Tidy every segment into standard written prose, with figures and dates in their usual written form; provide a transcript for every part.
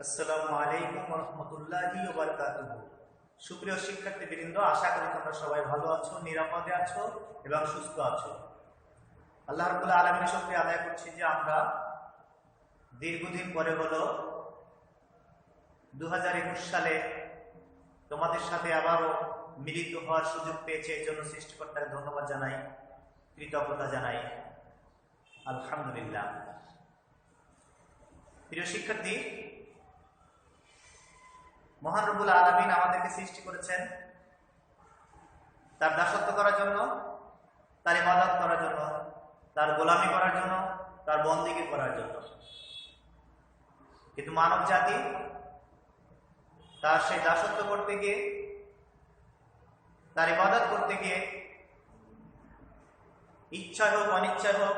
আসসালামু আলাইকুম ওয়া রাহমাতুল্লাহি ওয়া বারাকাতুহু। সুপ্রিয় শিক্ষার্থীবৃন্দ, আশা করি তোমরা সবাই ভালো আছো, নিরাপদে আছো এবং সুস্থ আছো। আল্লাহ রাব্বুল আলামিনের শুকরিয়া আদায় করছি যে আমরা দীর্ঘদিন পরে হলো 2021 সালে তোমাদের সাথে আবারও মিলিত হওয়ার সুযোগ পেয়েছে। এই জন্য সৃষ্টিকর্তাকে ধন্যবাদ জানাই, কৃতজ্ঞতা জানাই। আলহামদুলিল্লাহ। প্রিয় শিক্ষার্থী, মহান রব্বুল আলামিন আমাদেরকে সৃষ্টি করেছেন তার দাসত্ব করার জন্য, তার ইবাদত করার জন্য, তার গোলামি করার জন্য, তার বন্দেগী করার জন্য। কিন্তু মানব জাতি তার সেই দাসত্ব করতে গিয়ে, তার ইবাদত করতে গিয়ে, ইচ্ছায় হোক অনিচ্ছায় হোক,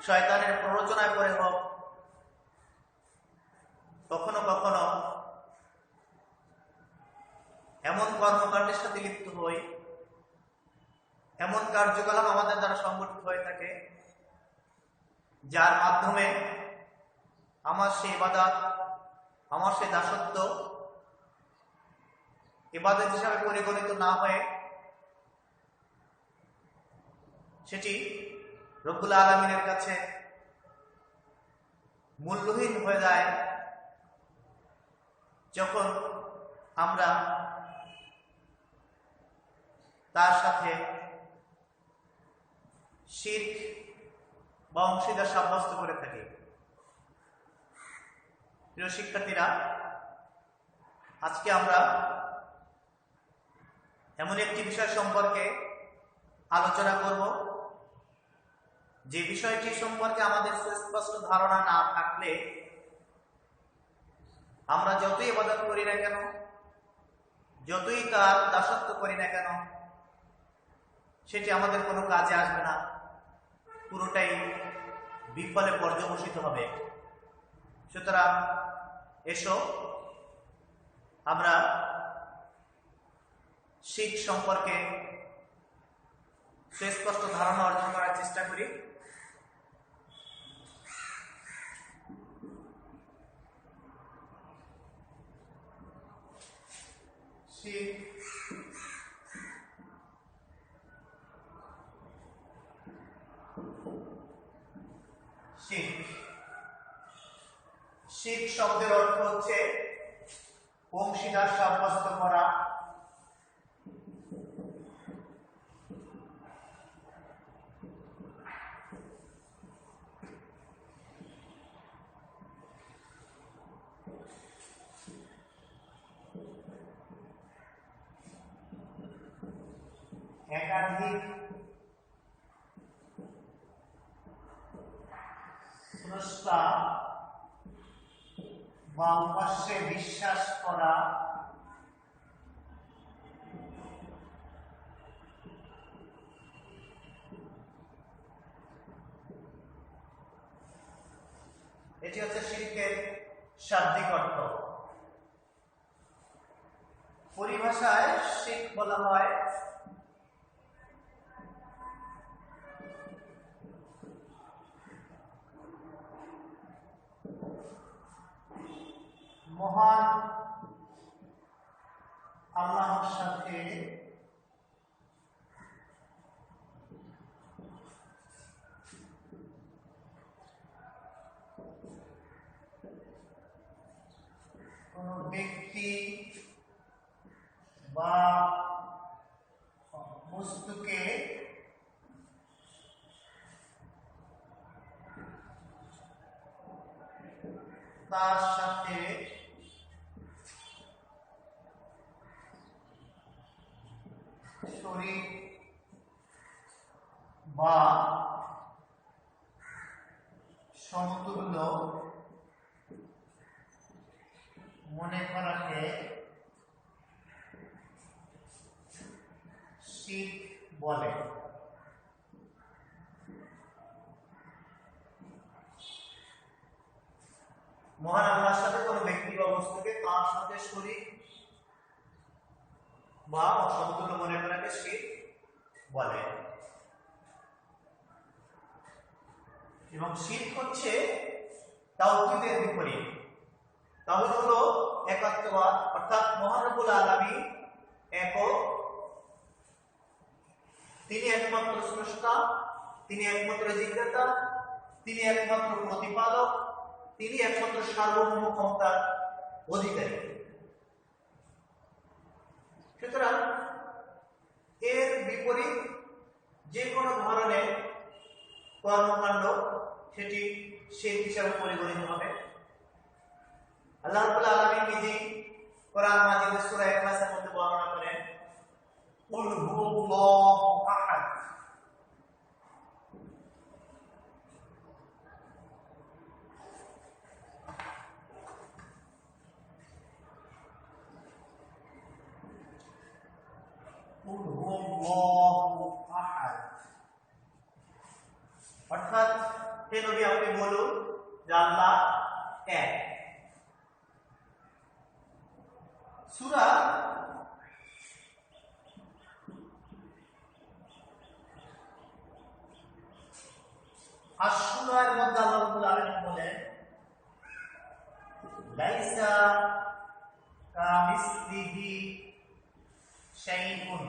শয়তানের প্ররোচনায় পড়ে হোক, কখনো কখনো এমন কর্মকাণ্ডের সাথে লিপ্ত হই, এমন কার্যকলাপ আমাদের দ্বারা সংগঠিত হয়ে থাকে যার মাধ্যমে আমার সেই ইবাদত, আমার সেই দাসত্ব ইবাদত হিসাবে পরিগণিত না হয়ে সেটি রব্বুল আলামিনের কাছে মূল্যহীন হয়ে যায় যখন আমরা তার সাথে শিরক বা অংশীদার সাব্যস্ত করে থাকি। প্রিয় শিক্ষার্থীরা, আজকে আমরা এমন একটি বিষয় সম্পর্কে আলোচনা করব যে বিষয়টি সম্পর্কে আমাদের সুস্পষ্ট ধারণা না থাকলে আমরা যতই ইবাদত করি না কেন, যতই তার দাসত্ব করি না কেন, সেটি আমাদের কোনো কাজে আসবে না, পুরোটাই বিফলে পর্যবসিত হবে। সুতরাং এসো আমরা শিরক সম্পর্কে সুস্পষ্ট ধারণা অর্জন করার চেষ্টা করি। শিরক শব্দের অর্থ হচ্ছে অংশীদার সাব্যস্ত করা। একাধিক স্রষ্টা বা উপাস্যে বিশ্বাস করা, এটি হচ্ছে শিরকের শাব্দিক অর্থ। পরিভাষায় শিরক বলা হয় মহান আল্লাহর সাথে কোন ব্যক্তি বা বস্তুকে তার সাথে শরীক বা সমতুল্য মনে করাকে শিরক বলে। মহান আল্লাহর সাথে কোনো ব্যক্তি বা বস্তুকে তার সাথে শরীক বা অসমতুল্য মনে করাকে শিরক বলে। এবং শিরক হচ্ছে তাওহীদের বিপরীত। তাওহীদ হলো একাত্মবাদ, অর্থাৎ মহান রব্বুল আলামিন একক, তিনি একমাত্র স্রষ্টা, তিনি একমাত্র রিজিকদাতা, তিনি একমাত্র প্রতিপালক, তিনি একমাত্র সার্বভৌম ক্ষমতার অধিকারী। সুতরাং এর বিপরীত যে কোনো ধরনের কর্মকাণ্ড সেটি শিরক হিসাবে পরিগণিত হবে। আল্লাহ রাব্বুল আলামিন নিজেই কোরআন মাজিদের সূরা ইখলাসের মধ্যে বর্ণনা করেন, কুল হুয়াল্লাহু আহাদ। কুল হুয়াল্লাহু আহাদ অর্থাৎ হে নবী আপনি বলুন যে আল্লাহ এক। সূরা আশ-শুরার মধ্যে আল্লাহ রাব্বুল আলামিন বলেন, লাইসা কামিসলিহি শাইউন,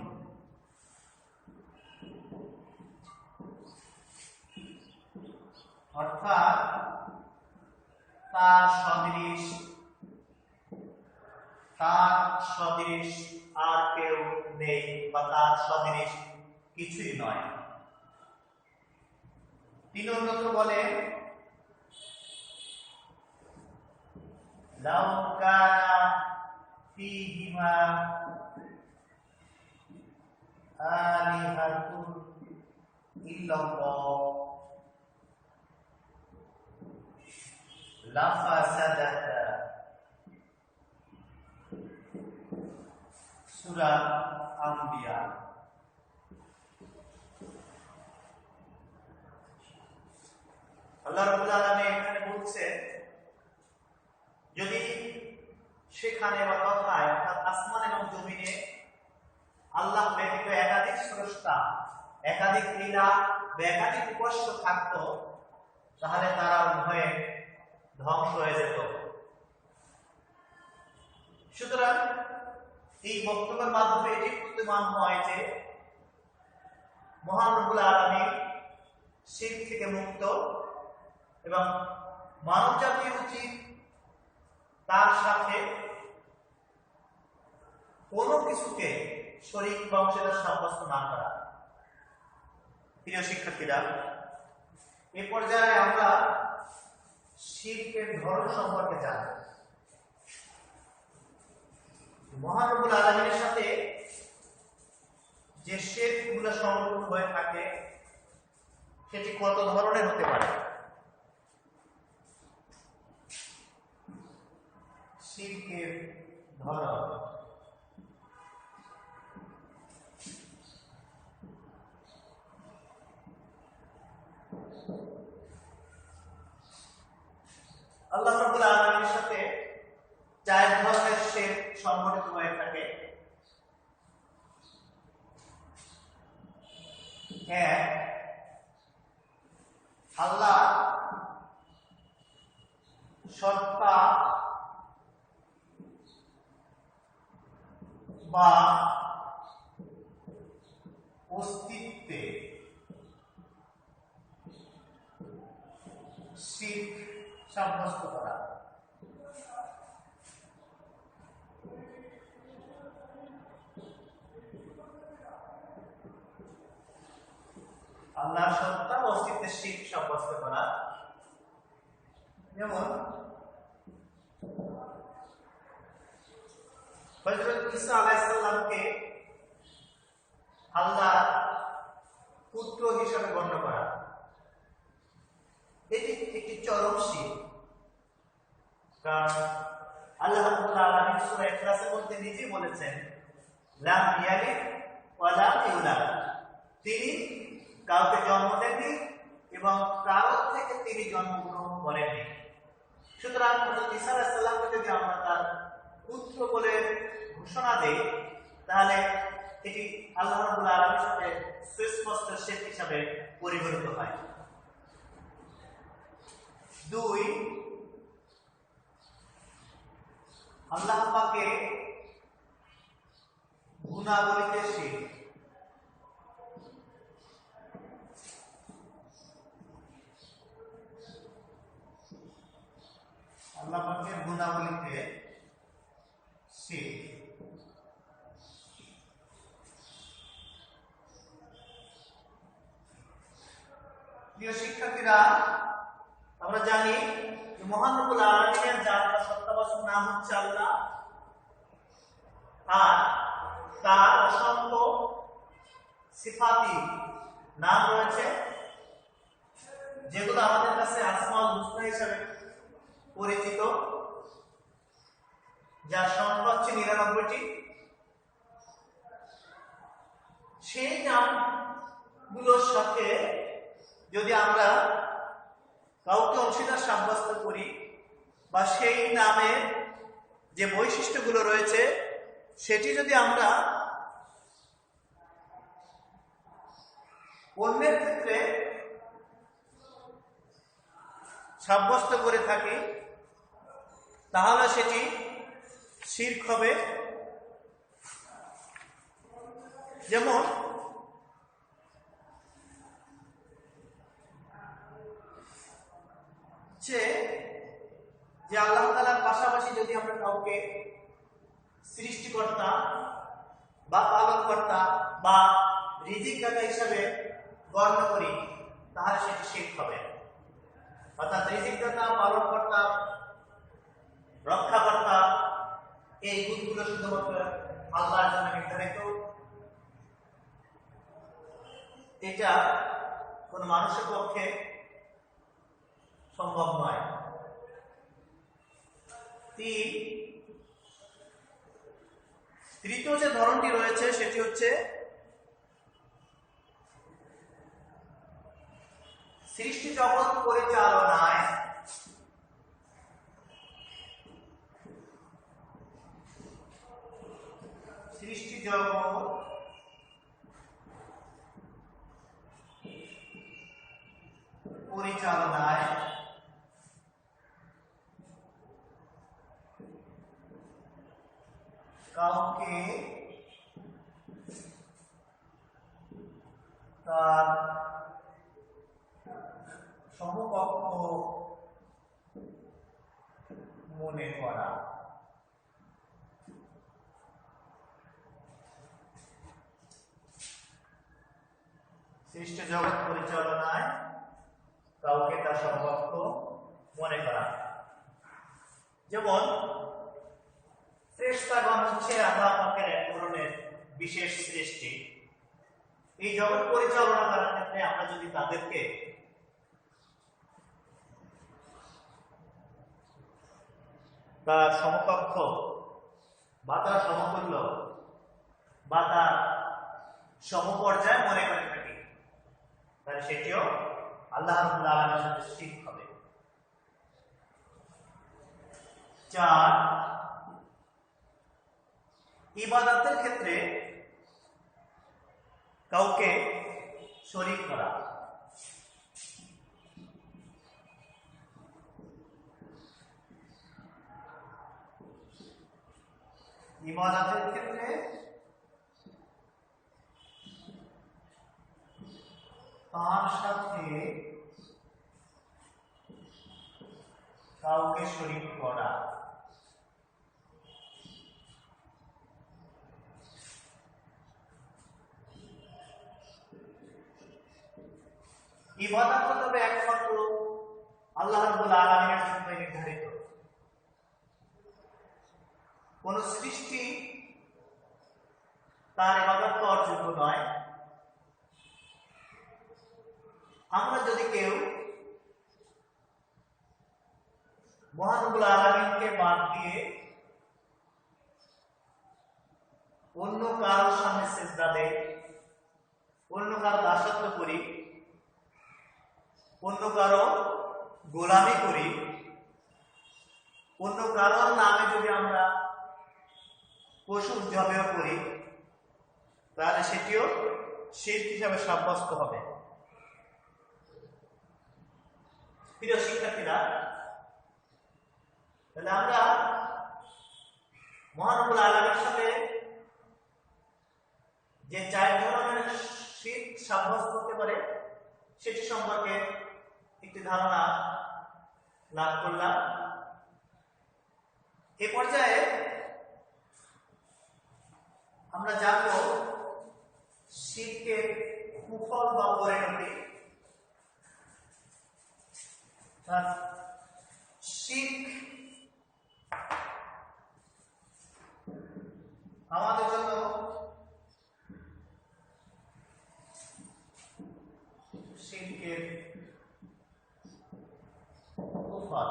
অর্থাৎ তার সদৃশ আর কেউ নেই বা তার সদৃশ কিছুই নয়। তিন নম্বর বলে, লাউ কানা ফীহিমা আলিহাতুন ইল্লাল্লাহ লাফাসাদাতা। সূরা আম্বিয়া। আল্লাহ রাব্বুল আলামিন এখানে বলছেন, যদি সেখানে বা কথায় অর্থাৎ আসমান এবং জমিনে আল্লাহ ব্যতীত একাধিক স্রষ্টা, একাধিক ইলাহ বা একাধিক উপাস্য থাকতো, তাহলে তারা উভয়ে ধ্বংস হয়ে যেত। সুতরাং এই বক্তব্যের মাধ্যমে এটি প্রতিমান হয় যে মহান রব্বুল আলামিন শিরক থেকে মুক্ত এবং মানব জাতির উচিত তার সাথে কোনো কিছুকে শরীক বা অংশীদার সাব্যস্ত না করা। প্রিয় শিক্ষার্থীরা, এই পর্যায়ে আমরা শিরকের ধরন সম্পর্কে জানি। মহান রব্বুল আলামিনের সাথে যে শিরকগুলো সংগঠিত হয়ে থাকে সেটি কত ধরনের হতে পারে। শিরকের ধরন, আল্লাহ রাব্বুল আলামিনের সাথে চার ধরনের শিরক সংগঠিত হয়ে থাকে। এক, আল্লাহ সত্তা বা অস্তিত্বে শিরক সাব্যস্ত করা। আল্লাহর সত্তা ও অস্তিত্বের শিরক সাব্যস্ত করা। যেমন হযরত ঈসা আলাইহিস সালামকে আল্লাহর পুত্র হিসেবে গণ্য করা, এটি একটি চরম শিরক। কারণ আল্লাহ রাব্বুল আলামিন সূরা ইখলাসের মধ্যে নিজেই বলেছেন, লাম ইয়ালিদ ওয়া লাম ইউলাদ, তিনি কাউকে জন্ম দেননি এবং কারো থেকে তিনি জন্মগ্রহণ করেননি। সুতরাং হযরত ঈসা আলাইহিস সালামকে যদি আমরা তার পুত্র বলে ঘোষণা দেই, তাহলে এটি আল্লাহ রাব্বুল আলামিনের সাথে সুস্পষ্ট শিরক হিসাবে পরিগণিত হয়। দুই, আল্লাহ পাকে গুণাবলীতে শিখ। আল্লাহ পাকের গুণাবলীতে শিখ। প্রিয় শিক্ষার্থীরা, আমরা জানি যে মহান রব্বুল আলামিনের যার সত্তাবাচক নাম হচ্ছে আল্লাহ, আর তার অসংখ্য সিফাতি নাম রয়েছে যেগুলো আমাদের কাছে আসমাউল হুসনা হিসেবে পরিচিত, যার সংখ্যা হচ্ছে 99টি। সেই নামগুলোর সাথে যদি আমরা কাউকে অংশীদার সাব্যস্ত করি বা সেই নামের যে বৈশিষ্ট্যগুলো রয়েছে সেটি যদি আমরা অন্যের ক্ষেত্রে সাব্যস্ত করে থাকি, তাহলে সেটি শিরক হবে। যেমন যে আল্লাহ তাআলার পাশাপাশি যদি আমরা কাউকে সৃষ্টিকর্তা বা পালনকর্তা বা রিজিকদাতা হিসাবে গণ্য করি, তাহলে সেটি শিরক হবে। অর্থাৎ রিজিকদাতা, পালনকর্তা, রক্ষাকর্তা, এই গুণগুলো শুধুমাত্র আল্লাহর জন্য নির্ধারিত। এটা কোন মানুষের পক্ষে সম্ভব নয়। তৃতীয় যে ধরনটি রয়েছে সেটি হচ্ছে সৃষ্টি জগৎ পরিচালনায় কাউকে তার সমকক্ষ মনে করা। সৃষ্টি জগৎ পরিচালনায় কাউকে তার সমকক্ষ মনে করা। যেমন ফেরেশতাগণ হচ্ছে আল্লাহ পাকের এক ধরনের বিশেষ সৃষ্টি। এই জগৎ পরিচালনা করার ক্ষেত্রে আমরা যদি তাদেরকে তার সমকক্ষ বা তার সমতুল্য বা তার সমপর্যায় মনে করে থাকি, তাহলে সেটিও আল্লাহ রাব্বুল আলামিনের সাথে শিরক হবে। 4, ইবাদতের ক্ষেত্রে কাউকে শরীক করা। ইবাদতের ক্ষেত্রে তার সাথে কাউকে শরীক করা। ইবাদত তবে একমাত্র আল্লাহ রাব্বুল আলামিনের জন্য নির্ধারিত। কোন সৃষ্টি তার ইবাদত করার যোগ্য নয়। আমরা যদি কেউ মহান রব্বুল আলামিনকে বাদ দিয়ে অন্য কারোর সামনে সিজদা দেই, অন্য কারো দাসত্ব করি, অন্য কারো গোলামি করি, অন্য কারোর নামে যদি আমরা পশু জবেহ করি, তাহলে সেটিও শিরক হিসাবে সাব্যস্ত হবে। প্রিয় শিক্ষার্থীরা, তাহলে আমরা মহানবুল আলামিনের সাথে যে 4 ধরনের শিরক সাব্যস্ত হতে পারে সেটি সম্পর্কে একটি ধারণা লাভ করলাম। এ পর্যায়ে আমরা জানব শিরকের কুফল বা পরিণতি। শিরক আমাদের জন্য শিরকের কুফল,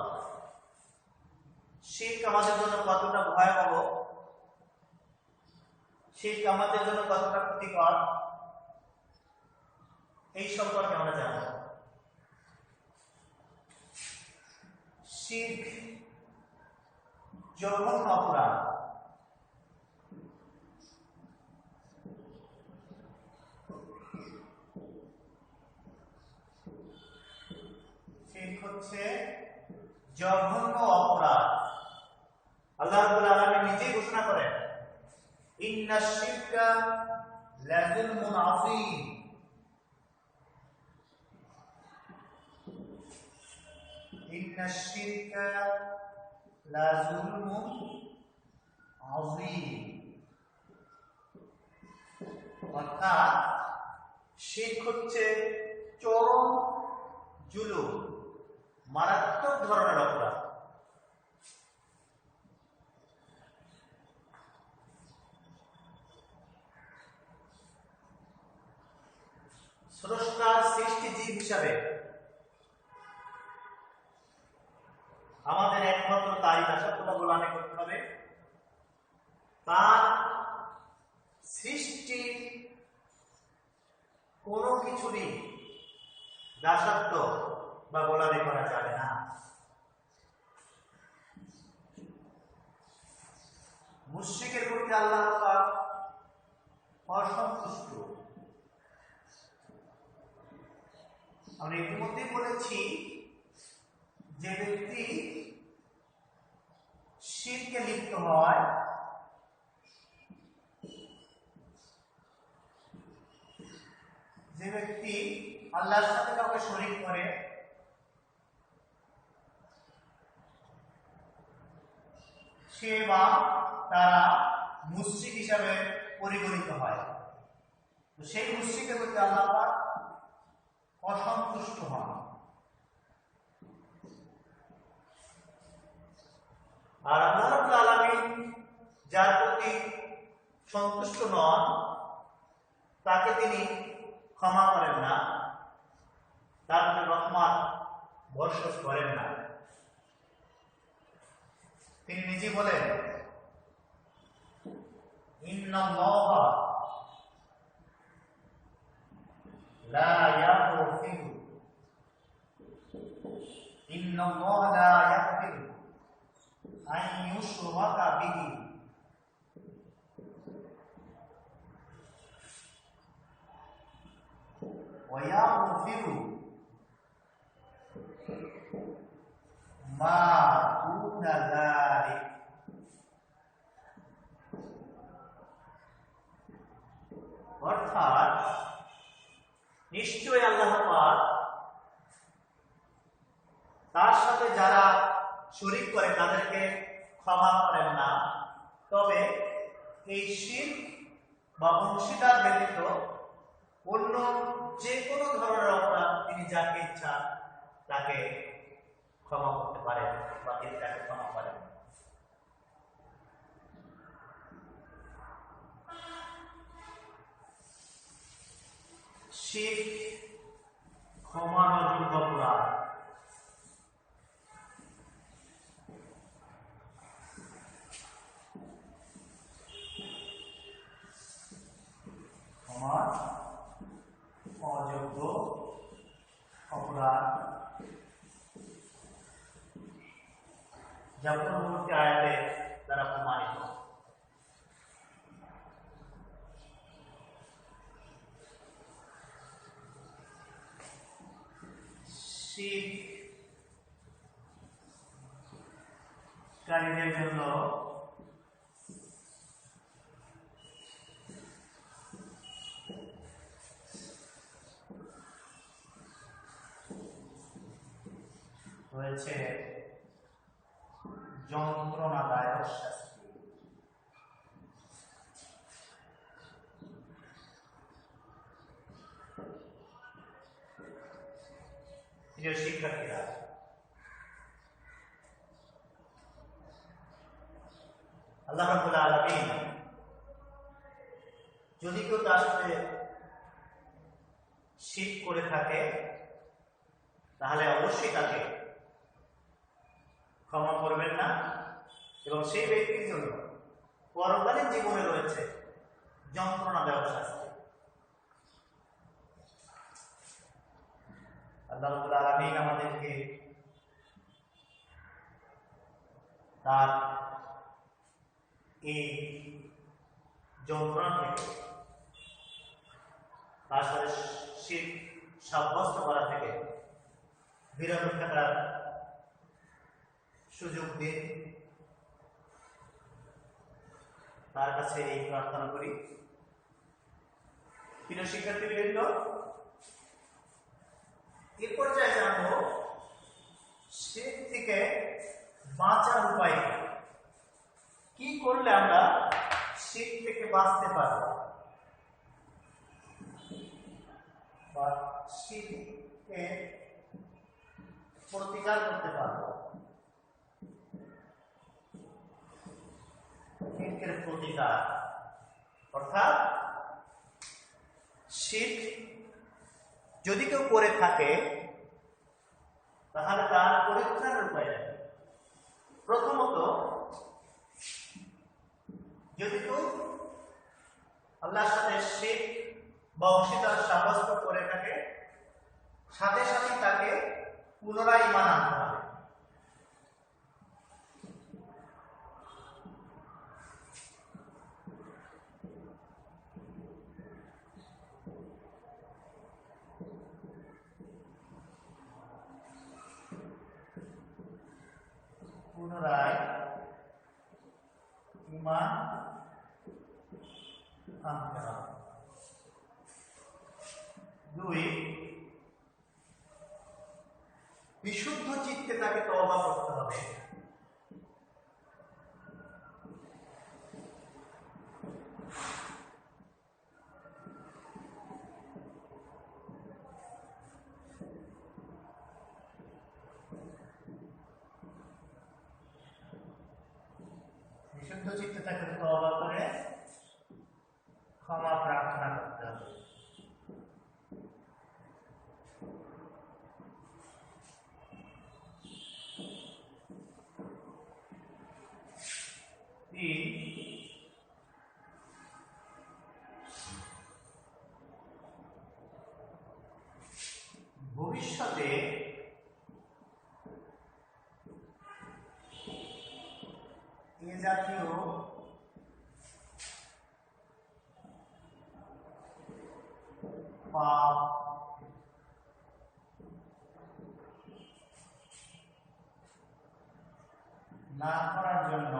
শিরক আমাদের জন্য কতটা ভয়াবহ, শিরক আমাদের জন্য কতটা ক্ষতিকর, এই সম্পর্কে আমরা জানব। শিরক জঘন্য অপরাধ। শিরক হচ্ছে জঘন্য অপরাধ। আল্লাহ রাব্বুল আলামিন নিজেই ঘোষণা করেন, ইন্নাশ শিরকা লাযুলমুন আযীম। ইন্নাশ শিরকা লাযুলমুন আযীম। অর্থাৎ শিরক হচ্ছে চরম জুলুম, মারাত্মক ধরনের অপরাধ। স্রষ্টার সৃষ্টি জীব হিসাবে আমাদের একমাত্র তাই দাসত্বটা গোলামি করতে হবে। তার সৃষ্টি কোনো কিছুরই দাসত্ব বা গোলামি করা যাবে না। মুশরিকের প্রতি আল্লাহ পাক অসন্তুষ্ট। আমরা ইতিমধ্যেই বলেছি, যে ব্যক্তি শিরকে লিপ্ত হয় যে ব্যক্তি আল্লাহর সাথে কাউকে শরীক করে, সে বা তারা মুশরিক হিসাবে পরিগণিত হয়। তো সেই মুশরিকের প্রতি আল্লাহ পাক অসন্তুষ্ট হন। আর আল্লাহ রাব্বুল আলামিন যার প্রতি সন্তুষ্ট নন তাকে তিনি ক্ষমা করেন না, তার প্রতি রহমত বর্ষণ করেন না। তিনি নিজে বলেন, ইন্নাল্লাহা লা ইয়াগফিরু ইন্নাল্লাহা লা ইয়াগফিরু আন ইউশরাকা বিহি ওয়া ইয়াগফিরু মা দুনা যালিক। অর্থাৎ নিশ্চয়ই আল্লাহ পাক তার সাথে যারা শরীক করে তাদেরকে ক্ষমা করেন না, তবে এই শিরক বা অংশীদার ব্যতীত অন্য যে কোনো ধরনের অপরাধ তিনি যাকে ইচ্ছা তাকে ক্ষমা করতে পারেন বা তিনি তাকে ক্ষমা করেন। শিরক ক্ষমার অযোগ্য অপরাধ। ক্ষমার অযোগ্য অপরাধ, যা পূর্ববর্তী আয়াতে দ্বারা প্রমাণিত। শিরককারীদের জন্য রয়েছে যন্ত্রণাদায়ক শাস্তি। প্রিয় শিক্ষার্থীরা, আল্লাহ রাব্বুল আলামিন যদি কেউ তার সাথে শিরক করে থাকে তাহলে অবশ্যই তাকে ক্ষমা করবেন না, এবং সেই ব্যক্তির জন্য পরকালীন জীবনে রয়েছে যন্ত্রণাদায়ক শাস্তি। আল্লাহ রাব্বুল আলামিন আমাদেরকে তার এই যন্ত্রণা থেকে, তার সাথে শিরক সাব্যস্ত করা থেকে বিরত থাকার সুযোগ দিন। তার কাছে এই প্রার্থনা করি। প্রিয় শিক্ষার্থীবৃন্দ, এ পর্যায়ে জানবো শিরক থেকে বাঁচার উপায় কি করলে আমরা শিরক থেকে বাঁচতে পারব বা শিরকে প্রতিকার করতে পারব। শিরকের প্রতিকার অর্থাৎ শিরক যদি কেউ করে থাকে তাহলে তার পরিত্রাণের উপায় নেই। প্রথমত, যদি কেউ আল্লাহর সাথে শিরক বা অংশীদার সাব্যস্ত করে থাকে, সাথে সাথে তাকে পুনরায় ঈমান আনতে হবে। পুনরায় ঈমান আনতে হবে। 2, বিশুদ্ধ চিত্তে তাকে তওবা করতে হবে। বিশুদ্ধ চিত্তে তাকে তওবা করে ক্ষমা প্রার্থনা করতে হবে। ভবিষ্যতে এ জাতীয় পাপ না করার জন্য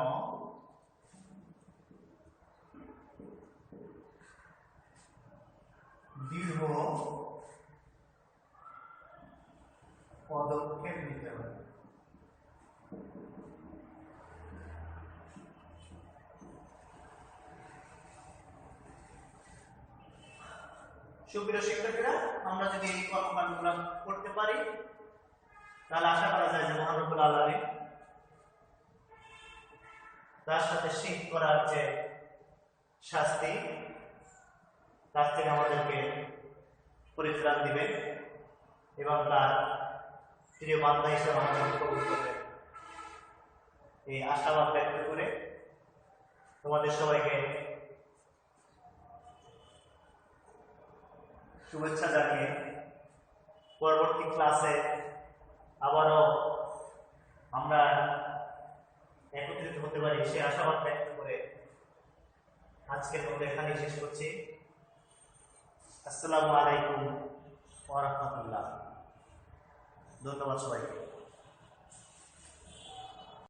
দৃঢ় পদক্ষেপ নিতে হবে। সুপ্রিয় শিক্ষার্থীরা, আমরা যদি এই কর্মকাণ্ডগুলো করতে পারি তাহলে আশা করা যায় যে মহান রব্বুল আলামিন তার সাথে শিরক করার যে শাস্তি, তার থেকে আমাদেরকে পরিত্রাণ দিবেন এবং তার প্রিয় বান্দা হিসেবে আমাদের কবুল করবেন। এই আশাবাদ ব্যক্ত করে তোমাদের সবাইকে শুভেচ্ছা জানিয়ে পরবর্তী ক্লাসে আবারও আমরা একত্রিত হতে পারি সে আশাবাদ ব্যক্ত করে আজকের মতো এখানেই শেষ করছি। আসসালামু আলাইকুম ওয়া রাহমাতুল্লাহ। ধন্যবাদ সবাইকে।